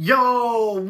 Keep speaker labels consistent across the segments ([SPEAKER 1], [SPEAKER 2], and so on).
[SPEAKER 1] Yo,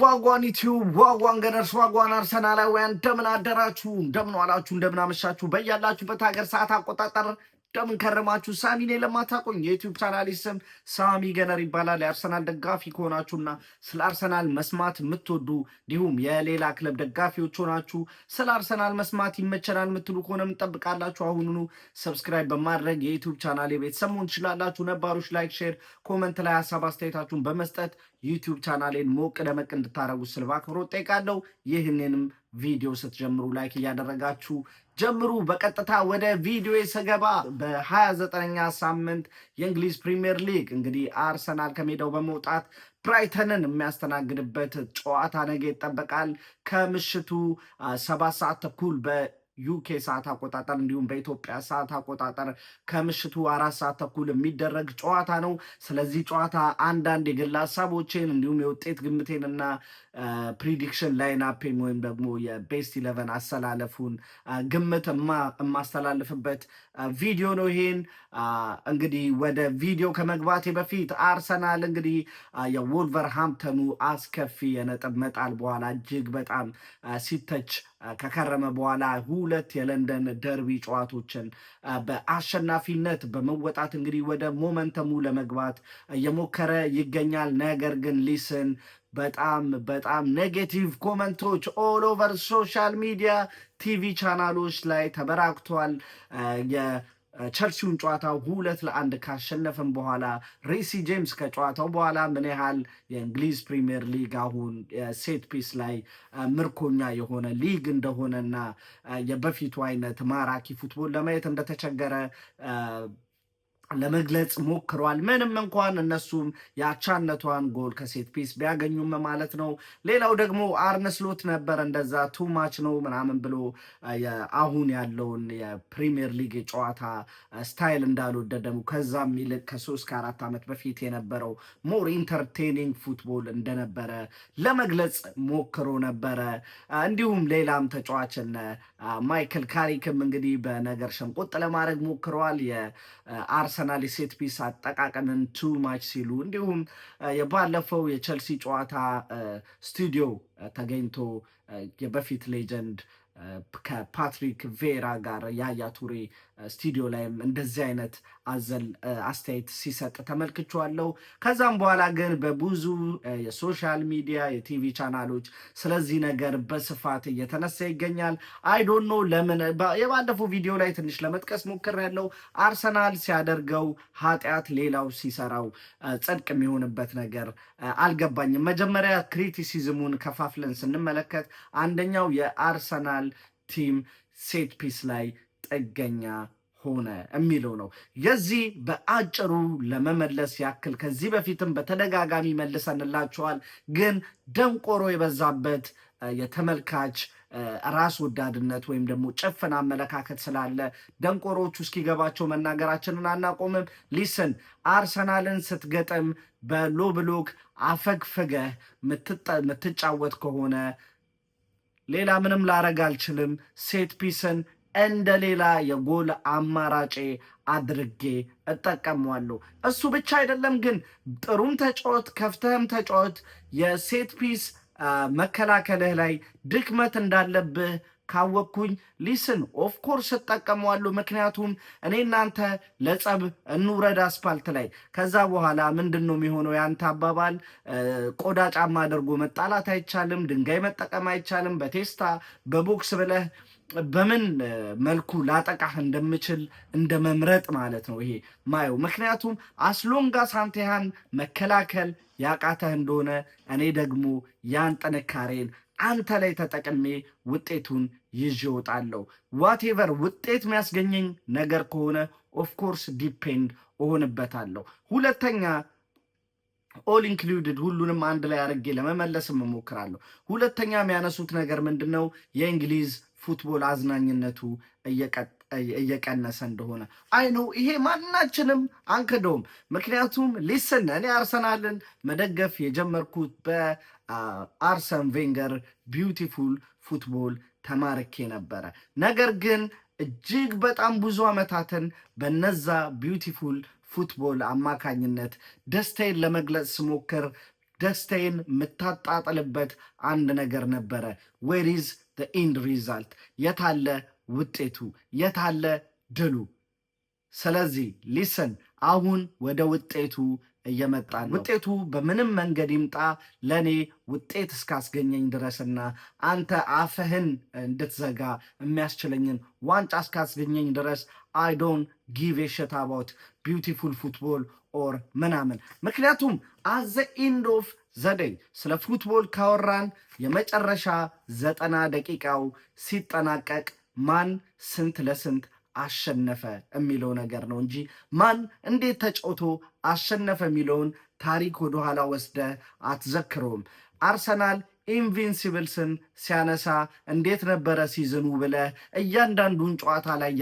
[SPEAKER 1] ዋጓን ዩቲዩብ ዋጓን ገነርስ ዋጓን አርሰናላውያን እንደምን አደራችሁ፣ እንደምን ዋላችሁ፣ እንደምን አመሻችሁ። በያላችሁበት ሀገር ሰዓት አቆጣጠር እንደምን ከረማችሁ። ሳሚ ነኝ። ለማታውቁኝ የዩቲዩብ ቻናሌ ስም ሳሚ ገነር ይባላል። የአርሰናል ደጋፊ ከሆናችሁና ስለ አርሰናል መስማት የምትወዱ እንዲሁም የሌላ ክለብ ደጋፊዎች ሆናችሁ ስለ አርሰናል መስማት ይመቸናል የምትሉ ከሆነ የምንጠብቃላችሁ አሁኑኑ ሰብስክራይብ በማድረግ የዩቲዩብ ቻናሌ ቤተሰብ መሆን ትችላላችሁ። ነባሮች ላይክ፣ ሼር፣ ኮመንት ላይ ሀሳብ አስተያየታችሁን በመስጠት ዩቲዩብ ቻናሌን ሞቅ ደመቅ እንድታረጉ ስል በአክብሮት ጠይቃለሁ። ይህንንም ቪዲዮ ስትጀምሩ ላይክ እያደረጋችሁ ጀምሩ። በቀጥታ ወደ ቪዲዮ ስገባ በ29ኛ ሳምንት የእንግሊዝ ፕሪሚየር ሊግ እንግዲህ አርሰናል ከሜዳው በመውጣት ብራይተንን የሚያስተናግድበት ጨዋታ ነገ ይጠበቃል። ከምሽቱ 7:30 በዩኬ ሰዓት አቆጣጠር እንዲሁም በኢትዮጵያ ሰዓት አቆጣጠር ከምሽቱ 4:30 የሚደረግ ጨዋታ ነው። ስለዚህ ጨዋታ አንዳንድ የግል ሀሳቦችን እንዲሁም የውጤት ግምቴንና ፕሪዲክሽን ላይናፔም ወይም ደግሞ የቤስት 11 አሰላለፉን ግምት የማስተላልፍበት ቪዲዮ ነው። ይሄን እንግዲህ ወደ ቪዲዮ ከመግባቴ በፊት አርሰናል እንግዲህ የወልቨርሃምፕተኑ አስከፊ የነጥብ መጣል በኋላ እጅግ በጣም ሲተች ከከረመ በኋላ 2 የለንደን ደርቢ ጨዋታዎችን በአሸናፊነት በመወጣት እንግዲህ ወደ ሞመንተሙ ለመግባት እየሞከረ ይገኛል። ነገር ግን ሊስን በጣም ኔጌቲቭ ኮመንቶች ኦል ኦቨር ሶሻል ሚዲያ ቲቪ ቻናሎች ላይ ተበራክቷል። የቸልሲውን ጨዋታ 2-1 ካሸነፍን በኋላ ሬሲ ጄምስ ከጨዋታው በኋላ ምን ያህል የእንግሊዝ ፕሪሚየር ሊግ አሁን ሴት ፒስ ላይ ምርኮኛ የሆነ ሊግ እንደሆነና የበፊቱ አይነት ማራኪ ፉትቦል ለማየት እንደተቸገረ ለመግለጽ ሞክሯል። ምንም እንኳን እነሱም የአቻነቷን ጎል ከሴት ፒስ ቢያገኙም ማለት ነው። ሌላው ደግሞ አርነ ስሎት ነበር እንደዛ ቱማች ነው ምናምን ብሎ አሁን ያለውን የፕሪሚየር ሊግ ጨዋታ ስታይል እንዳልወደደሙ ከዛም ይልቅ ከ3-4 ዓመት በፊት የነበረው ሞር ኢንተርቴኒንግ ፉትቦል እንደነበረ ለመግለጽ ሞክሮ ነበረ። እንዲሁም ሌላም ተጫዋችን ማይክል ካሪክም እንግዲህ በነገር ሸምቆጥ ለማድረግ ሞክረዋል። የአርሰናል ሴት ፒስ አጠቃቀምን ቱ ማች ሲሉ እንዲሁም የባለፈው የቸልሲ ጨዋታ ስቱዲዮ ተገኝቶ የበፊት ሌጀንድ ከፓትሪክ ቬራ ጋር ያያ ቱሬ ስቱዲዮ ላይም እንደዚህ አይነት አዘል አስተያየት ሲሰጥ ተመልክቼዋለሁ። ከዛም በኋላ ግን በብዙ የሶሻል ሚዲያ የቲቪ ቻናሎች ስለዚህ ነገር በስፋት እየተነሳ ይገኛል። አይዶኖ ለምን የባለፈው ቪዲዮ ላይ ትንሽ ለመጥቀስ ሞክሬያለሁ። አርሰናል ሲያደርገው ኃጢአት ሌላው ሲሰራው ጽድቅ የሚሆንበት ነገር አልገባኝም። መጀመሪያ ክሪቲሲዝሙን ከፋፍለን ስንመለከት አንደኛው የአርሰናል ቲም ሴት ፒስ ላይ ጥገኛ ሆነ የሚለው ነው። የዚህ በአጭሩ ለመመለስ ያክል ከዚህ በፊትም በተደጋጋሚ መልሰንላቸዋል። ግን ደንቆሮ የበዛበት የተመልካች ራስ ወዳድነት ወይም ደግሞ ጭፍን አመለካከት ስላለ ደንቆሮቹ እስኪገባቸው መናገራችንን አናቆምም። ሊስን አርሰናልን ስትገጥም በሎ ብሎክ አፈግፍገህ ምትጫወት ከሆነ ሌላ ምንም ላረግ አልችልም። ሴት ፒስን እንደ ሌላ የጎል አማራጬ አድርጌ እጠቀመዋለሁ። እሱ ብቻ አይደለም ግን ጥሩም ተጫወት፣ ከፍተህም ተጫወት። የሴት ፒስ መከላከልህ ላይ ድክመት እንዳለብህ ካወቅኩኝ ሊስን ኦፍኮርስ እጠቀመዋለሁ። ምክንያቱም እኔ እናንተ ለጸብ እንውረድ አስፓልት ላይ ከዛ በኋላ ምንድን ነው የሚሆነው? ያንተ አባባል ቆዳ ጫማ አድርጎ መጣላት አይቻልም፣ ድንጋይ መጠቀም አይቻልም። በቴስታ በቦክስ ብለህ በምን መልኩ ላጠቃህ እንደምችል እንደ መምረጥ ማለት ነው ይሄ ማየው። ምክንያቱም አስሎንጋ ሳንቴሃን መከላከል ያቃተህ እንደሆነ እኔ ደግሞ ያን ጥንካሬን አንተ ላይ ተጠቅሜ ውጤቱን ይዤ እወጣለሁ። ዋቴቨር ውጤት የሚያስገኘኝ ነገር ከሆነ ኦፍኮርስ ዲፔንድ እሆንበታለሁ። ሁለተኛ ኦል ኢንክሉድድ ሁሉንም አንድ ላይ አድርጌ ለመመለስም እሞክራለሁ። ሁለተኛ የሚያነሱት ነገር ምንድን ነው? የእንግሊዝ ፉትቦል አዝናኝነቱ እየቀነሰ እንደሆነ አይ ነው። ይሄ ማናችንም አንክደውም። ምክንያቱም ሊስን እኔ አርሰናልን መደገፍ የጀመርኩት በአርሰን ቬንገር ቢዩቲፉል ፉትቦል ተማርኬ ነበረ። ነገር ግን እጅግ በጣም ብዙ ዓመታትን በነዛ ቢዩቲፉል ፉትቦል አማካኝነት ደስታዬን ለመግለጽ ስሞክር ደስታዬን የምታጣጥልበት አንድ ነገር ነበረ። ዌር ኢዝ ዘ ኢንድ ሪዛልት? የታለ ውጤቱ? የታለ ድሉ? ስለዚህ ሊሰን አሁን ወደ ውጤቱ እየመጣ ነው። ውጤቱ በምንም መንገድ ይምጣ ለእኔ ውጤት እስካስገኘኝ ድረስና አንተ አፍህን እንድትዘጋ የሚያስችለኝን ዋንጫ እስካስገኘኝ ድረስ አይ ዶንት ጊቭ ኤ ሺት አባውት ቢዩቲፉል ፉትቦል ኦር ምናምን። ምክንያቱም አት ዘ ኤንድ ኦፍ ዘ ዴይ ስለ ፉትቦል ካወራን የመጨረሻ 90 ደቂቃው ሲጠናቀቅ ማን ስንት ለስንት አሸነፈ የሚለው ነገር ነው እንጂ ማን እንዴት ተጫውቶ አሸነፈ የሚለውን ታሪክ ወደኋላ ወስደ አትዘክረውም። አርሰናል ኢንቪንሲብልስን ሲያነሳ እንዴት ነበረ ሲዝኑ ብለህ እያንዳንዱን ጨዋታ ላይ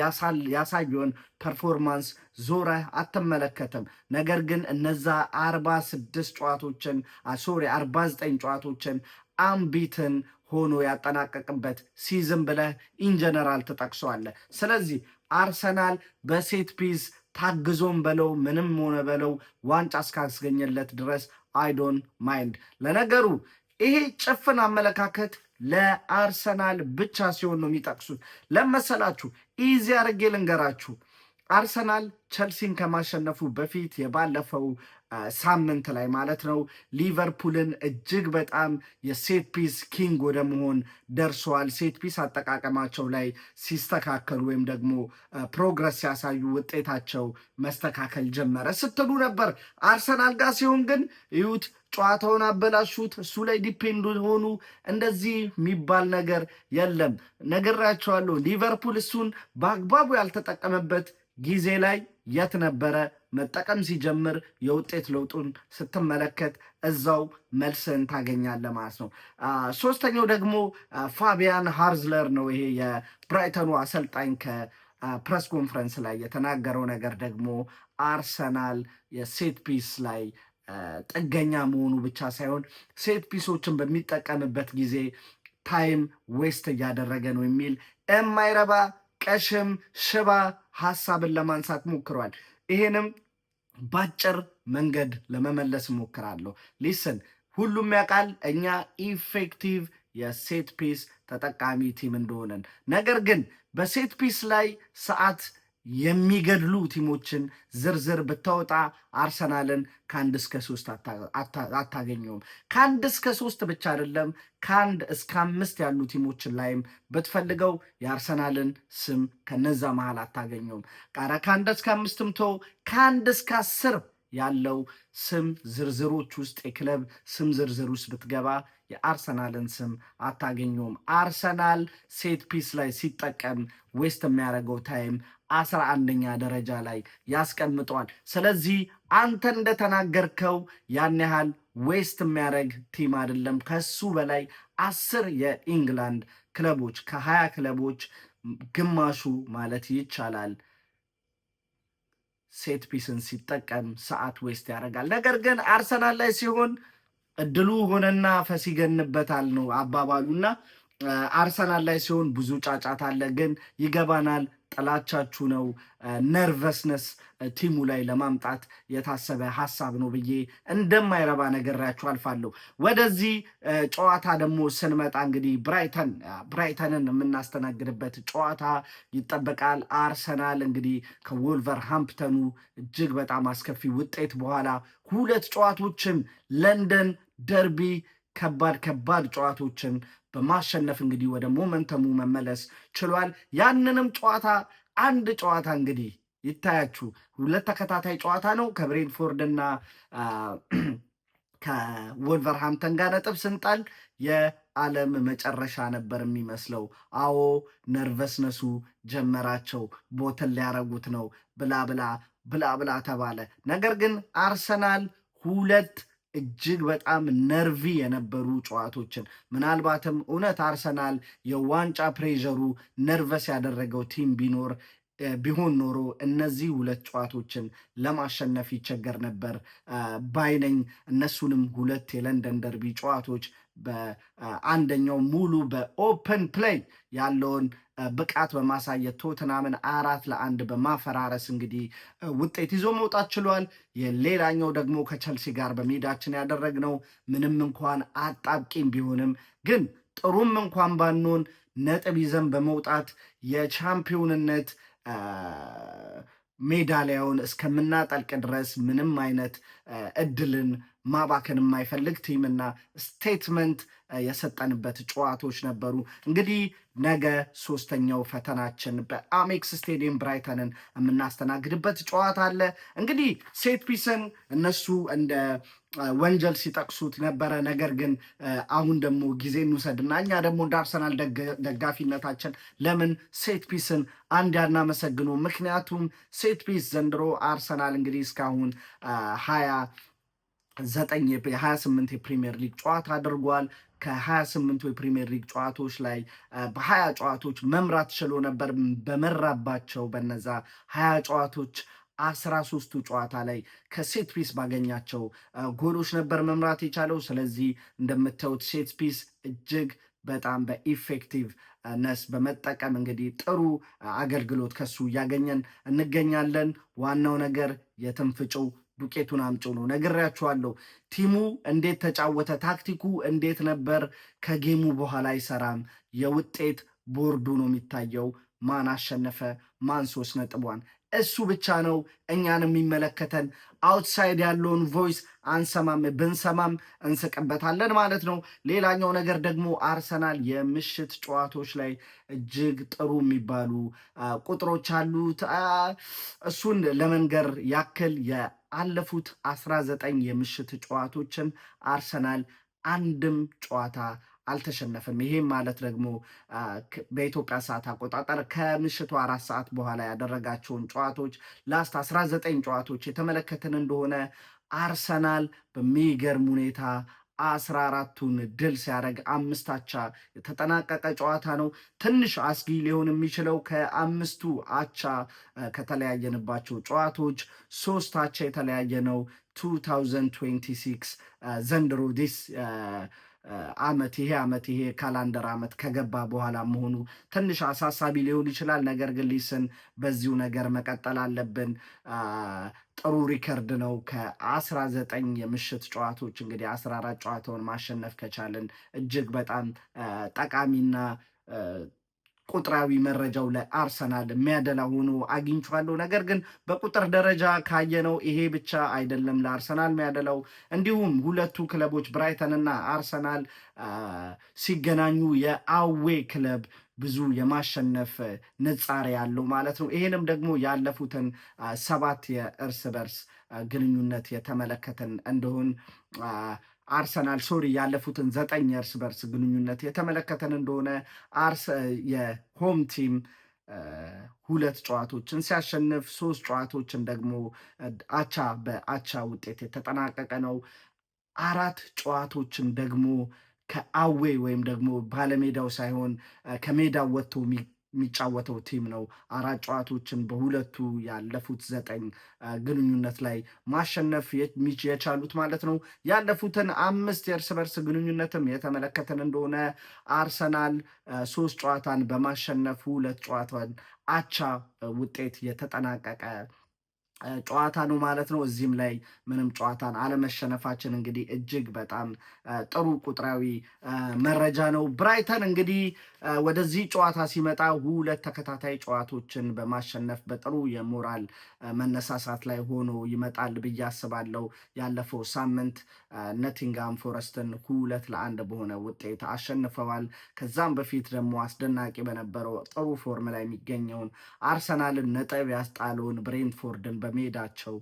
[SPEAKER 1] ያሳየውን ፐርፎርማንስ ዞረህ አትመለከትም። ነገር ግን እነዛ 46 ጨዋቶችን 49 ጨዋቶችን አምቢትን ሆኖ ያጠናቀቅበት ሲዝን ብለህ ኢንጀነራል ትጠቅሰዋለህ። ስለዚህ አርሰናል በሴት ፒስ ታግዞም በለው ምንም ሆነ በለው ዋንጫ እስካስገኘለት ድረስ አይዶን ማይንድ። ለነገሩ ይሄ ጭፍን አመለካከት ለአርሰናል ብቻ ሲሆን ነው የሚጠቅሱት። ለመሰላችሁ ኢዚ አድርጌ ልንገራችሁ። አርሰናል ቸልሲን ከማሸነፉ በፊት የባለፈው ሳምንት ላይ ማለት ነው ሊቨርፑልን እጅግ በጣም የሴት ፒስ ኪንግ ወደ መሆን ደርሰዋል። ሴት ፒስ አጠቃቀማቸው ላይ ሲስተካከሉ ወይም ደግሞ ፕሮግረስ ሲያሳዩ ውጤታቸው መስተካከል ጀመረ ስትሉ ነበር። አርሰናል ጋር ሲሆን ግን እዩት፣ ጨዋታውን አበላሹት፣ እሱ ላይ ዲፔንድ ሆኑ። እንደዚህ የሚባል ነገር የለም። ነግራቸዋለሁ። ሊቨርፑል እሱን በአግባቡ ያልተጠቀመበት ጊዜ ላይ የት ነበረ? መጠቀም ሲጀምር የውጤት ለውጡን ስትመለከት እዛው መልስን ታገኛለህ ማለት ነው። ሶስተኛው ደግሞ ፋቢያን ሃርዝለር ነው። ይሄ የብራይተኑ አሰልጣኝ ከፕሬስ ኮንፈረንስ ላይ የተናገረው ነገር ደግሞ አርሰናል የሴት ፒስ ላይ ጥገኛ መሆኑ ብቻ ሳይሆን ሴት ፒሶችን በሚጠቀምበት ጊዜ ታይም ዌስት እያደረገ ነው የሚል የማይረባ ቀሽም ሽባ ሀሳብን ለማንሳት ሞክሯል። ይሄንም ባጭር መንገድ ለመመለስ ሞክራለሁ። ሊስን ሁሉም ያውቃል እኛ ኢፌክቲቭ የሴት ፒስ ተጠቃሚ ቲም እንደሆነን። ነገር ግን በሴት ፒስ ላይ ሰዓት የሚገድሉ ቲሞችን ዝርዝር ብታወጣ አርሰናልን ከ1 እስከ 3 አታገኘውም። ከ1 እስከ 3 ብቻ አይደለም ከ1 እስከ 5 ያሉ ቲሞችን ላይም ብትፈልገው የአርሰናልን ስም ከነዛ መሃል አታገኘውም። ቃራ ከ1 እስከ 5 ምቶ ከ1 እስከ 10 ያለው ስም ዝርዝሮች ውስጥ የክለብ ስም ዝርዝር ውስጥ ብትገባ የአርሰናልን ስም አታገኘውም። አርሰናል ሴት ፒስ ላይ ሲጠቀም ዌስት የሚያደርገው ታይም 11ኛ ደረጃ ላይ ያስቀምጠዋል። ስለዚህ አንተ እንደተናገርከው ያን ያህል ዌስት የሚያደርግ ቲም አይደለም። ከሱ በላይ 10 የኢንግላንድ ክለቦች ከ20 ክለቦች ግማሹ ማለት ይቻላል ሴት ፒስን ሲጠቀም ሰዓት ዌስት ያደርጋል። ነገር ግን አርሰናል ላይ ሲሆን እድሉ ሆነና ፈሲገንበታል ነው አባባሉና አርሰናል ላይ ሲሆን ብዙ ጫጫት አለ። ግን ይገባናል፣ ጥላቻችሁ ነው፣ ነርቨስነስ ቲሙ ላይ ለማምጣት የታሰበ ሀሳብ ነው ብዬ እንደማይረባ ነገራችሁ አልፋለሁ። ወደዚህ ጨዋታ ደግሞ ስንመጣ እንግዲህ ብራይተንን የምናስተናግድበት ጨዋታ ይጠበቃል። አርሰናል እንግዲህ ከወልቨርሃምፕተኑ እጅግ በጣም አስከፊ ውጤት በኋላ 2 ጨዋታዎችን ለንደን ደርቢ ከባድ ጨዋታዎችን በማሸነፍ እንግዲህ ወደ ሞመንተሙ መመለስ ችሏል። ያንንም ጨዋታ አንድ ጨዋታ እንግዲህ ይታያችሁ 2 ተከታታይ ጨዋታ ነው ከብሬንትፎርድ እና ከወልቨርሃምፕተን ጋር ነጥብ ስንጣል የዓለም መጨረሻ ነበር የሚመስለው። አዎ ነርቨስነሱ ጀመራቸው፣ ቦተን ሊያረጉት ነው ብላ ተባለ። ነገር ግን አርሰናል 2 እጅግ በጣም ነርቪ የነበሩ ጨዋቶችን ምናልባትም እውነት አርሰናል የዋንጫ ፕሬዠሩ ነርቨስ ያደረገው ቲም ቢሆን ኖሮ እነዚህ 2 ጨዋቶችን ለማሸነፍ ይቸገር ነበር ባይነኝ። እነሱንም 2 የለንደን ደርቢ ጨዋቶች በአንደኛው ሙሉ በኦፐን ፕሌይ ያለውን ብቃት በማሳየት ቶትናምን 4-1 በማፈራረስ እንግዲህ ውጤት ይዞ መውጣት ችሏል። የሌላኛው ደግሞ ከቸልሲ ጋር በሜዳችን ያደረግነው ምንም እንኳን አጣብቂኝ ቢሆንም ግን ጥሩም እንኳን ባንሆን ነጥብ ይዘን በመውጣት የቻምፒዮንነት ሜዳሊያውን እስከምናጠልቅ ድረስ ምንም አይነት እድልን ማባከን የማይፈልግ ቲምና ስቴትመንት የሰጠንበት ጨዋታዎች ነበሩ። እንግዲህ ነገ ሶስተኛው ፈተናችን በአሜክስ ስቴዲየም ብራይተንን የምናስተናግድበት ጨዋታ አለ። እንግዲህ ሴት ፒስን እነሱ እንደ ወንጀል ሲጠቅሱት ነበረ። ነገር ግን አሁን ደግሞ ጊዜ እንውሰድና እኛ ደግሞ እንደ አርሰናል ደጋፊነታችን ለምን ሴት ፒስን አንድ ያናመሰግኑ? ምክንያቱም ሴት ፒስ ዘንድሮ አርሰናል እንግዲህ እስካሁን 28 የፕሪሚየር ሊግ ጨዋታ አድርጓል። ከ28ቱ የፕሪሚየር ሊግ ጨዋታዎች ላይ በ20 ጨዋታዎች መምራት ችሎ ነበር። በመራባቸው በነዛ 20 ጨዋታዎች 13ቱ ጨዋታ ላይ ከሴት ፒስ ባገኛቸው ጎሎች ነበር መምራት የቻለው። ስለዚህ እንደምታዩት ሴት ፒስ እጅግ በጣም በኢፌክቲቭ ነስ በመጠቀም እንግዲህ ጥሩ አገልግሎት ከሱ እያገኘን እንገኛለን። ዋናው ነገር የትንፍጭው ዱቄቱን አምጪው ነው። ነግሬያችኋለሁ። ቲሙ እንዴት ተጫወተ፣ ታክቲኩ እንዴት ነበር፣ ከጌሙ በኋላ አይሰራም። የውጤት ቦርዱ ነው የሚታየው። ማን አሸነፈ፣ ማን 3 ነጥቧን፣ እሱ ብቻ ነው እኛን የሚመለከተን። አውትሳይድ ያለውን ቮይስ አንሰማም፣ ብንሰማም እንስቅበታለን ማለት ነው። ሌላኛው ነገር ደግሞ አርሰናል የምሽት ጨዋታዎች ላይ እጅግ ጥሩ የሚባሉ ቁጥሮች አሉት። እሱን ለመንገር ያክል የአለፉት 19 የምሽት ጨዋታዎችን አርሰናል አንድም ጨዋታ አልተሸነፈም። ይሄም ማለት ደግሞ በኢትዮጵያ ሰዓት አቆጣጠር ከምሽቱ 4 ሰዓት በኋላ ያደረጋቸውን ጨዋታዎች ላስት 19 ጨዋታዎች የተመለከትን እንደሆነ አርሰናል በሚገርም ሁኔታ 14ቱን ድል ሲያደርግ 5 አቻ የተጠናቀቀ ጨዋታ ነው። ትንሽ አስጊ ሊሆን የሚችለው ከ5ቱ አቻ ከተለያየንባቸው ጨዋታዎች 3 አቻ የተለያየ ነው። 2026 ዘንድሮ ዲስ ይሄ ካላንደር ዓመት ከገባ በኋላ መሆኑ ትንሽ አሳሳቢ ሊሆን ይችላል። ነገር ግን ሊስን በዚሁ ነገር መቀጠል አለብን። ጥሩ ሪከርድ ነው። ከ19 የምሽት ጨዋታዎች እንግዲህ 14 ጨዋታውን ማሸነፍ ከቻልን እጅግ በጣም ጠቃሚና ቁጥራዊ መረጃው ለአርሰናል የሚያደላ ሆኖ አግኝቼዋለሁ። ነገር ግን በቁጥር ደረጃ ካየነው ይሄ ብቻ አይደለም ለአርሰናል የሚያደላው። እንዲሁም ሁለቱ ክለቦች ብራይተንና አርሰናል ሲገናኙ የአዌ ክለብ ብዙ የማሸነፍ ንጻሬ ያለው ማለት ነው። ይሄንም ደግሞ ያለፉትን 7 የእርስ በርስ ግንኙነት የተመለከትን እንደሆን አርሰናል ያለፉትን 9 የእርስ በርስ ግንኙነት የተመለከተን እንደሆነ የሆም ቲም 2 ጨዋታዎችን ሲያሸንፍ 3 ጨዋታዎችን ደግሞ በአቻ ውጤት የተጠናቀቀ ነው። 4 ጨዋታዎችን ደግሞ ከአዌ ወይም ደግሞ ባለሜዳው ሳይሆን ከሜዳው ወጥቶ የሚጫወተው ቲም ነው 4 ጨዋታዎችን በሁለቱ ያለፉት 9 ግንኙነት ላይ ማሸነፍ የቻሉት ማለት ነው። ያለፉትን 5 የእርስ በርስ ግንኙነትም የተመለከተን እንደሆነ አርሰናል 3 ጨዋታን በማሸነፍ 2 ጨዋታን አቻ ውጤት የተጠናቀቀ ጨዋታ ነው ማለት ነው። እዚህም ላይ ምንም ጨዋታን አለመሸነፋችን እንግዲህ እጅግ በጣም ጥሩ ቁጥራዊ መረጃ ነው። ብራይተን እንግዲህ ወደዚህ ጨዋታ ሲመጣ 2 ተከታታይ ጨዋታዎችን በማሸነፍ በጥሩ የሞራል መነሳሳት ላይ ሆኖ ይመጣል ብዬ አስባለሁ። ያለፈው ሳምንት ኖቲንግሃም ፎረስትን 2-1 በሆነ ውጤት አሸንፈዋል። ከዛም በፊት ደግሞ አስደናቂ በነበረው ጥሩ ፎርም ላይ የሚገኘውን አርሰናልን ነጥብ ያስጣለውን ብሬንትፎርድን በሜዳቸው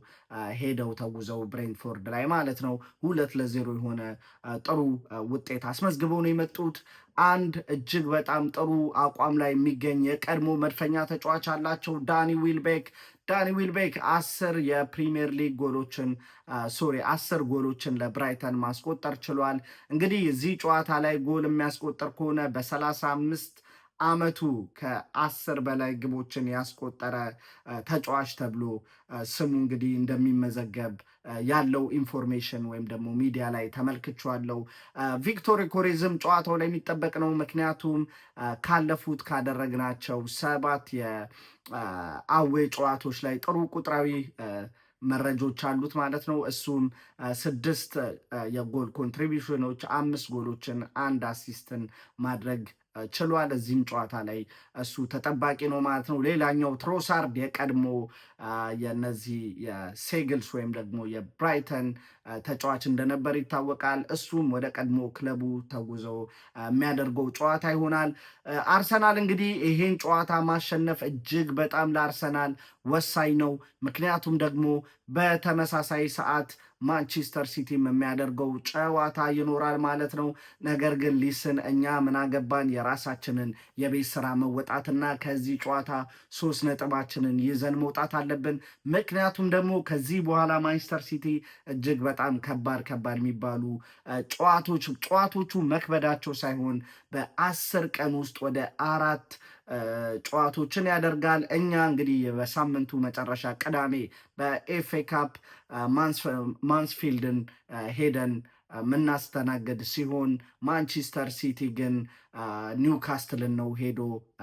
[SPEAKER 1] ሄደው ተጉዘው ብሬንትፎርድ ላይ ማለት ነው 2-0 የሆነ ጥሩ ውጤት አስመዝግበው ነው የመጡት። አንድ እጅግ በጣም ጥሩ አቋም ላይ የሚገኝ የቀድሞ መድፈኛ ተጫዋች አላቸው፣ ዳኒ ዊልቤክ 10 የፕሪሚየር ሊግ ጎሎችን 10 ጎሎችን ለብራይተን ማስቆጠር ችሏል። እንግዲህ እዚህ ጨዋታ ላይ ጎል የሚያስቆጠር ከሆነ በ35 በአመቱ ከ10 በላይ ግቦችን ያስቆጠረ ተጫዋች ተብሎ ስሙ እንግዲህ እንደሚመዘገብ ያለው ኢንፎርሜሽን ወይም ደግሞ ሚዲያ ላይ ተመልክቼዋለሁ። ቪክቶር ኮሬዝም ጨዋታው ላይ የሚጠበቅ ነው። ምክንያቱም ካለፉት ካደረግናቸው 7 የአዌ ጨዋታዎች ላይ ጥሩ ቁጥራዊ መረጃዎች አሉት ማለት ነው። እሱም 6 የጎል ኮንትሪቢሽኖች፣ 5 ጎሎችን፣ 1 አሲስትን ማድረግ ችሏል። እዚህም ጨዋታ ላይ እሱ ተጠባቂ ነው ማለት ነው። ሌላኛው ትሮሳርድ የቀድሞ የነዚህ የሴግልስ ወይም ደግሞ የብራይተን ተጫዋች እንደነበር ይታወቃል። እሱም ወደ ቀድሞ ክለቡ ተጉዘው የሚያደርገው ጨዋታ ይሆናል። አርሰናል እንግዲህ ይሄን ጨዋታ ማሸነፍ እጅግ በጣም ለአርሰናል ወሳኝ ነው። ምክንያቱም ደግሞ በተመሳሳይ ሰዓት ማንቸስተር ሲቲም የሚያደርገው ጨዋታ ይኖራል ማለት ነው። ነገር ግን ሊስን እኛ ምን አገባን፣ የራሳችንን የቤት ስራ መወጣትና ከዚህ ጨዋታ 3 ነጥባችንን ይዘን መውጣት አለብን። ምክንያቱም ደግሞ ከዚህ በኋላ ማንቸስተር ሲቲ እጅግ በጣም ከባድ የሚባሉ ጨዋቶቹ መክበዳቸው ሳይሆን በ10 ቀን ውስጥ ወደ 4 ጨዋቶችን ያደርጋል። እኛ እንግዲህ በሳምንቱ መጨረሻ ቅዳሜ በኤፍኤ ካፕ ማንስፊልድን ሄደን የምናስተናግድ ሲሆን ማንቸስተር ሲቲ ግን ኒውካስትልን ነው ሄዶ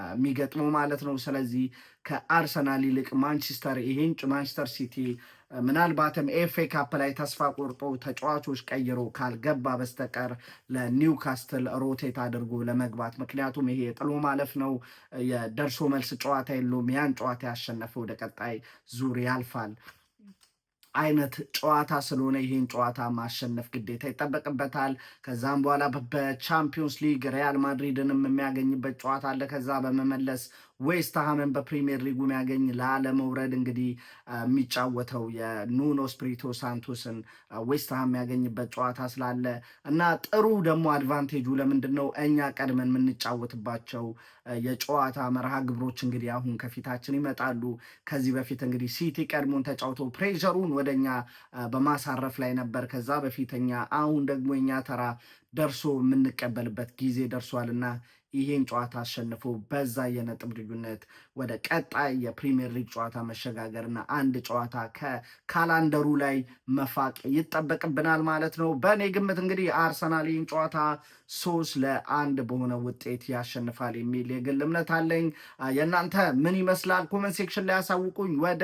[SPEAKER 1] የሚገጥመው ማለት ነው። ስለዚህ ከአርሰናል ይልቅ ማንቸስተር ሲቲ ምናልባትም ኤፍኤ ካፕ ላይ ተስፋ ቆርጦ ተጫዋቾች ቀይሮ ካልገባ በስተቀር ለኒውካስትል ሮቴት አድርጎ ለመግባት፣ ምክንያቱም ይሄ ጥሎ ማለፍ ነው፣ የደርሶ መልስ ጨዋታ የለውም። ያን ጨዋታ ያሸነፈ ወደ ቀጣይ ዙር ያልፋል አይነት ጨዋታ ስለሆነ ይህን ጨዋታ ማሸነፍ ግዴታ ይጠበቅበታል። ከዛም በኋላ በቻምፒዮንስ ሊግ ሪያል ማድሪድንም የሚያገኝበት ጨዋታ አለ። ከዛ በመመለስ ዌስትሃምን በፕሪሚየር ሊጉ የሚያገኝ ላለመውረድ እንግዲህ የሚጫወተው የኑኖ ስፕሪቶ ሳንቶስን ዌስትሃም የሚያገኝበት ጨዋታ ስላለ እና ጥሩ ደግሞ አድቫንቴጁ ለምንድን ነው እኛ ቀድመን የምንጫወትባቸው የጨዋታ መርሃ ግብሮች እንግዲህ አሁን ከፊታችን ይመጣሉ። ከዚህ በፊት እንግዲህ ሲቲ ቀድሞን ተጫውቶ ፕሬሸሩን ወደኛ በማሳረፍ ላይ ነበር። ከዛ በፊተኛ አሁን ደግሞ የኛ ተራ ደርሶ የምንቀበልበት ጊዜ ደርሷልና ይሄን ጨዋታ አሸንፎ በዛ የነጥብ ልዩነት ወደ ቀጣይ የፕሪሚየር ሊግ ጨዋታ መሸጋገርና አንድ ጨዋታ ከካላንደሩ ላይ መፋቅ ይጠበቅብናል ማለት ነው። በእኔ ግምት እንግዲህ አርሰናል ይህን ጨዋታ 3-1 በሆነ ውጤት ያሸንፋል የሚል የግል እምነት አለኝ። የእናንተ ምን ይመስላል? ኮመንት ሴክሽን ላይ ያሳውቁኝ። ወደ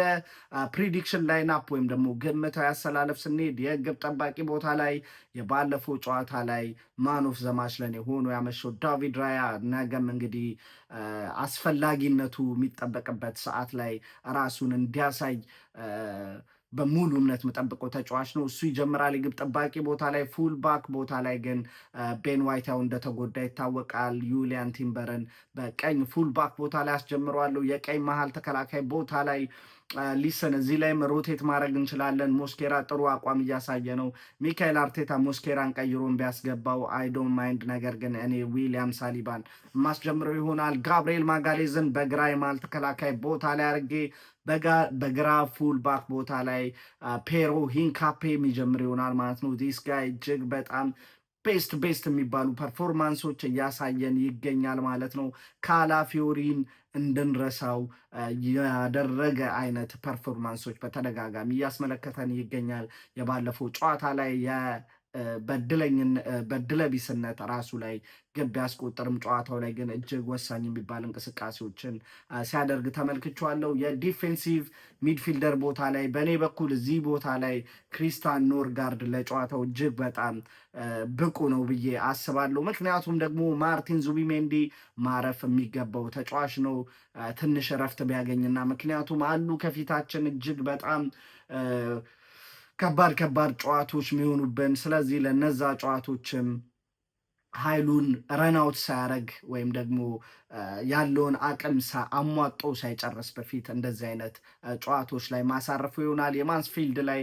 [SPEAKER 1] ፕሪዲክሽን ላይናፕ ወይም ደግሞ ግምታዊ አሰላለፍ ስንሄድ የግብ ጠባቂ ቦታ ላይ የባለፈው ጨዋታ ላይ ማን ኦፍ ዘ ማች ለኔ ሆኖ ያመሸው ዳቪድ ራያ ነገም እንግዲህ አስፈላጊነቱ የሚጠበቅበት ሰዓት ላይ ራሱን እንዲያሳይ በሙሉ እምነት የምጠብቀው ተጫዋች ነው። እሱ ይጀምራል የግብ ጠባቂ ቦታ ላይ። ፉል ባክ ቦታ ላይ ግን ቤን ዋይታው እንደተጎዳ ይታወቃል። ዩሊያን ቲምበርን በቀኝ ፉል ባክ ቦታ ላይ አስጀምረዋለሁ። የቀኝ መሀል ተከላካይ ቦታ ላይ ሊሰን እዚህ ላይም ሮቴት ማድረግ እንችላለን። ሞስኬራ ጥሩ አቋም እያሳየ ነው። ሚካኤል አርቴታ ሞስኬራን ቀይሮን ቢያስገባው አይዶን ማይንድ፣ ነገር ግን እኔ ዊሊያም ሳሊባን የማስጀምረው ይሆናል። ጋብርኤል ማጋሌዝን በግራ የማል ተከላካይ ቦታ ላይ አድርጌ በግራ ፉል ባክ ቦታ ላይ ፔሮ ሂንካፔ የሚጀምር ይሆናል ማለት ነው። ዲስ ጋይ እጅግ በጣም ቤስት የሚባሉ ፐርፎርማንሶች እያሳየን ይገኛል ማለት ነው። ካላፊዮሪን እንድንረሳው ያደረገ አይነት ፐርፎርማንሶች በተደጋጋሚ እያስመለከተን ይገኛል። የባለፈው ጨዋታ ላይ በድለቢስነት ራሱ ላይ ግብ ያስቆጠርም ጨዋታው ላይ ግን እጅግ ወሳኝ የሚባል እንቅስቃሴዎችን ሲያደርግ ተመልክቼዋለሁ። የዲፌንሲቭ ሚድፊልደር ቦታ ላይ በእኔ በኩል እዚህ ቦታ ላይ ክሪስቲያን ኖርጋርድ ለጨዋታው እጅግ በጣም ብቁ ነው ብዬ አስባለሁ። ምክንያቱም ደግሞ ማርቲን ዙቢሜንዲ ማረፍ የሚገባው ተጫዋች ነው። ትንሽ እረፍት ቢያገኝና ምክንያቱም አሉ ከፊታችን እጅግ በጣም ከባድ ጨዋታዎች የሚሆኑብን። ስለዚህ ለነዛ ጨዋታዎችም ኃይሉን ረናውት ሳያደርግ ወይም ደግሞ ያለውን አቅም አሟጦ ሳይጨርስ በፊት እንደዚህ አይነት ጨዋታዎች ላይ ማሳረፈው ይሆናል። የማንስፊልድ ላይ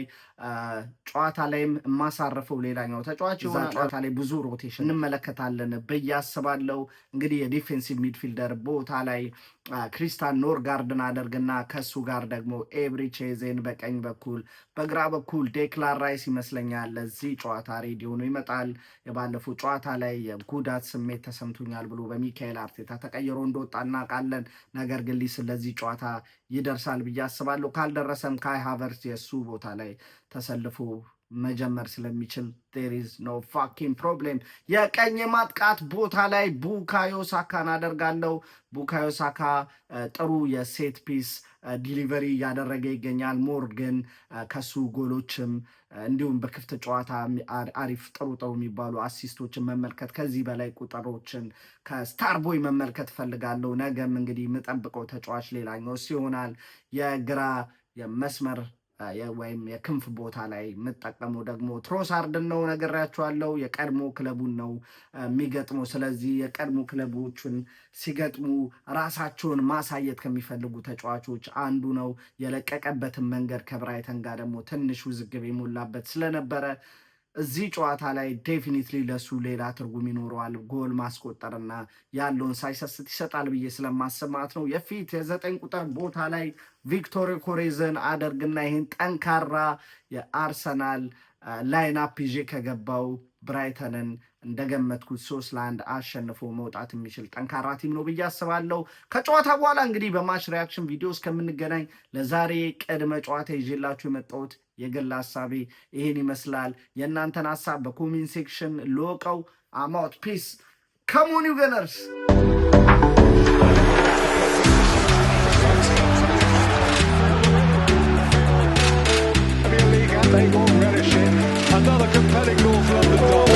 [SPEAKER 1] ጨዋታ ላይም የማሳረፈው ሌላኛው ተጫዋች ይሆናል። ጨዋታ ላይ ብዙ ሮቴሽን እንመለከታለን ብዬ አስባለሁ። እንግዲህ የዲፌንሲቭ ሚድፊልደር ቦታ ላይ ክሪስቲያን ኖርጋርድን አደርግና ከሱ ጋር ደግሞ ኤብሪቼዜን በቀኝ በኩል፣ በግራ በኩል ዴክላን ራይስ ይመስለኛል ለዚህ ጨዋታ ሬዲ ሆኖ ይመጣል። የባለፈው ጨዋታ ላይ የጉዳት ስሜት ተሰምቶኛል ብሎ በሚካኤል አርቴታ ተቀይሮ እንደወጣ እናውቃለን። ነገር ግን ስለዚህ ጨዋታ ይደርሳል ብዬ አስባለሁ። ካልደረሰም ካይ ሃቨርትዝ የእሱ ቦታ ላይ ተሰልፎ መጀመር ስለሚችል there is no fucking problem። የቀኝ ማጥቃት ቦታ ላይ ቡካዮ ሳካን አደርጋለሁ። ቡካዮ ሳካ ጥሩ የሴት ፒስ ዲሊቨሪ እያደረገ ይገኛል። ሞር ግን ከሱ ጎሎችም እንዲሁም በክፍት ጨዋታ አሪፍ ጥሩ የሚባሉ አሲስቶችን መመልከት ከዚህ በላይ ቁጥሮችን ከስታርቦይ መመልከት ፈልጋለሁ። ነገም እንግዲህ የምጠብቀው ተጫዋች ሌላኛው ሲሆናል። የግራ የመስመር ወይም የክንፍ ቦታ ላይ የምጠቀመው ደግሞ ትሮሳርድን ነው ነግሬያቸዋለሁ። የቀድሞ ክለቡን ነው የሚገጥመው። ስለዚህ የቀድሞ ክለቦቹን ሲገጥሙ ራሳቸውን ማሳየት ከሚፈልጉ ተጫዋቾች አንዱ ነው። የለቀቀበትን መንገድ ከብራይተን ጋር ደግሞ ትንሽ ውዝግብ የሞላበት ስለነበረ እዚህ ጨዋታ ላይ ዴፊኒትሊ ለሱ ሌላ ትርጉም ይኖረዋል። ጎል ማስቆጠርና ያለውን ሳይሰስት ይሰጣል ብዬ ስለማሰማት ነው። የፊት የ9 ቁጥር ቦታ ላይ ቪክቶር ኮሬዝን አደርግና ይህን ጠንካራ የአርሰናል ላይናፕ ይዤ ከገባው ብራይተንን እንደገመትኩት 3-1 አሸንፎ መውጣት የሚችል ጠንካራ ቲም ነው ብዬ አስባለሁ። ከጨዋታ በኋላ እንግዲህ በማች ሪያክሽን ቪዲዮ እስከምንገናኝ ለዛሬ ቅድመ ጨዋታ ይዤላችሁ የመጣሁት የግል ሀሳቤ ይሄን ይመስላል። የእናንተን ሀሳብ በኮሜንት ሴክሽን ልወቀው። አማውት ፒስ ከሞን ዩ ገነርስ
[SPEAKER 2] Another compelling goal for London Derby.